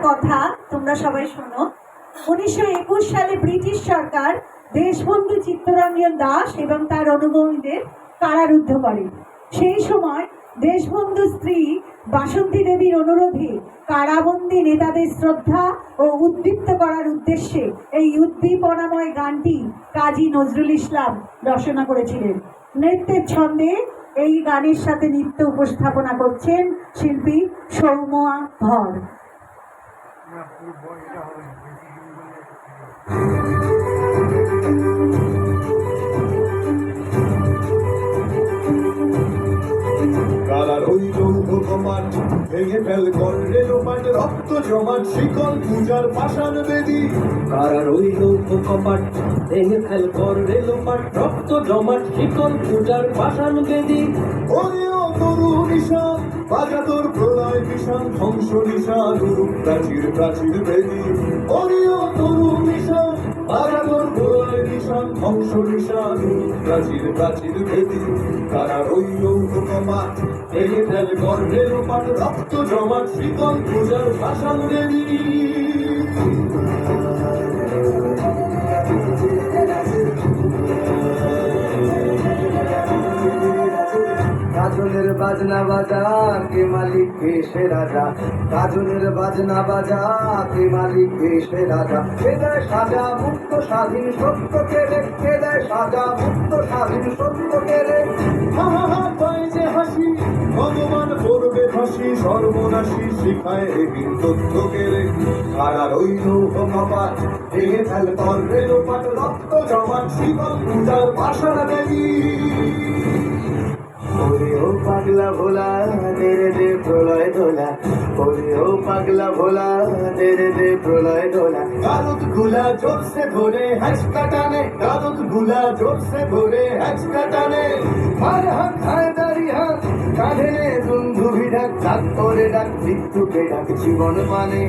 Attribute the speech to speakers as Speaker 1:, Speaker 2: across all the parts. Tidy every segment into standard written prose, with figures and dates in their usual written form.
Speaker 1: কথা তোমরা সবাই শোনো। 1921 সালে ব্রিটিশ সরকার দেশবন্ধু চিত্তরঞ্জন দাস এবং তার অনুগামীদের কারারুদ্ধ করে। সেই সময় দেশবন্ধু স্ত্রী বাসন্তী দেবীর অনুরোধে কারাবন্দী নেতাদের শ্রদ্ধা ও উদ্দীপ্ত করার উদ্দেশ্যে এই উদ্দীপনাময় গানটি কাজী নজরুল ইসলাম রচনা করেছিলেন। নৃত্যের ছন্দে এই গানের সাথে নৃত্য উপস্থাপনা করছেন শিল্পী সৌম্যা ধর।
Speaker 2: কারার ওই লৌহ কপাট ভেঙে ফেল কর রেলোপাট, রক্ত জমাট শিকল পূজার পাষাণ বেদী।
Speaker 3: কারার ওই লৌহ কপাট ভেঙে ফেল কর রেলোপাট, রক্ত জমাট শিকল পূজার পাষাণ বেদী।
Speaker 2: ওরে ও তরু নিশান বাজা তোর প্রলয় বিশান, ধ্বংস নিশান রূপ প্রাচীর প্রাচীর বেদী। ওরে ও তরু নিশান বাজা তোর প্রলয় বিশান, ধ্বংস নিশান রূপ প্রাচীর প্রাচীর বেদী। কারার ওই লৌহ কপাট ভেঙে ফেল কর রেলোপাট, রক্ত জমাট শিকল পূজার পাষাণ বেদী।
Speaker 4: কাজলের বাজনা বাজা কে মালিক কে সে রাজা, কাজলের বাজনা বাজা কে মালিক কে সে রাজা। কে দেয় সাজা মুক্ত স্বাধীন সত্য কে রে, কে দেয় সাজা মুক্ত স্বাধীন সত্য কে রে।
Speaker 2: হা হা হা পায় যে হাসি ভগবান করবে ফাঁসি, সর্বনাশী শিখায় এবিন তথ্য কেড়ে। কারার ওই লৌহ কপাট ভেঙে ফেল কর রেলোপাট, রক্ত জমাট শিকল পূজার পাষাণ বেদী।
Speaker 4: ওরে ও পাগলা ভোলা তেরে দে প্রলয় দোলা, ওরে ও পাগলা ভোলা তেরে দে প্রলয় দোলা।
Speaker 2: গারদ গুলা জোরসে ধরে হ্যাচকা টানে, গারদ গুলা জোরসে ধরে হ্যাচকা টানে।
Speaker 4: মার হাত খায় দাড়ি হাত কাঁধে নে দুন্ধুভি ডাক, ডাক করে ডাক মৃত্যুকে ডাক জীবন মানে।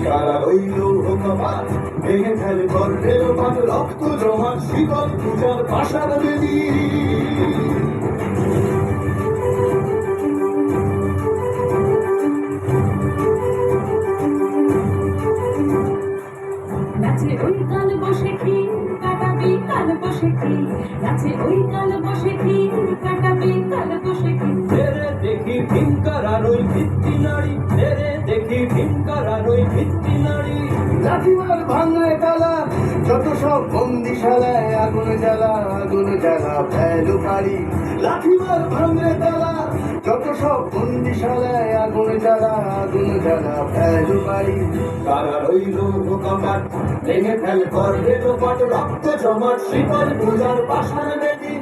Speaker 2: কারার ওই লৌহ কপাট ভেঙে ফেল কর রেলোপাট, রক্ত জমাট শিকল পূজার পাষাণ বেদী।
Speaker 5: নাচে ওই কাল বসে কি কাটাবি কাল বসে কি, নাচে ওই কাল বসে কি কাটাবি কাল বসে কি।
Speaker 3: তেরে দেখি ভিঙ্কার আর ওই ভিত্তি নারী, তেরে দেখি ভিঙ্কার আর ওই ভিত্তি নারী।
Speaker 4: লাঠিমার ভাঙায় তালা যত সব বন্দিশালায়, আগুন জ্বালা আগুন জ্বালা ফেলু পারি। লাঠিমার ভাঙে তালা যত সব বন্দিশালায়, আগুন জ্বালা আগুন জ্বালা ফেলু পারি।
Speaker 2: কারার ওই লৌহ কপাট ভেঙে ফেল কর রেলোপাট, রক্ত জমাট শিকল পূজার পাষাণ বেদী।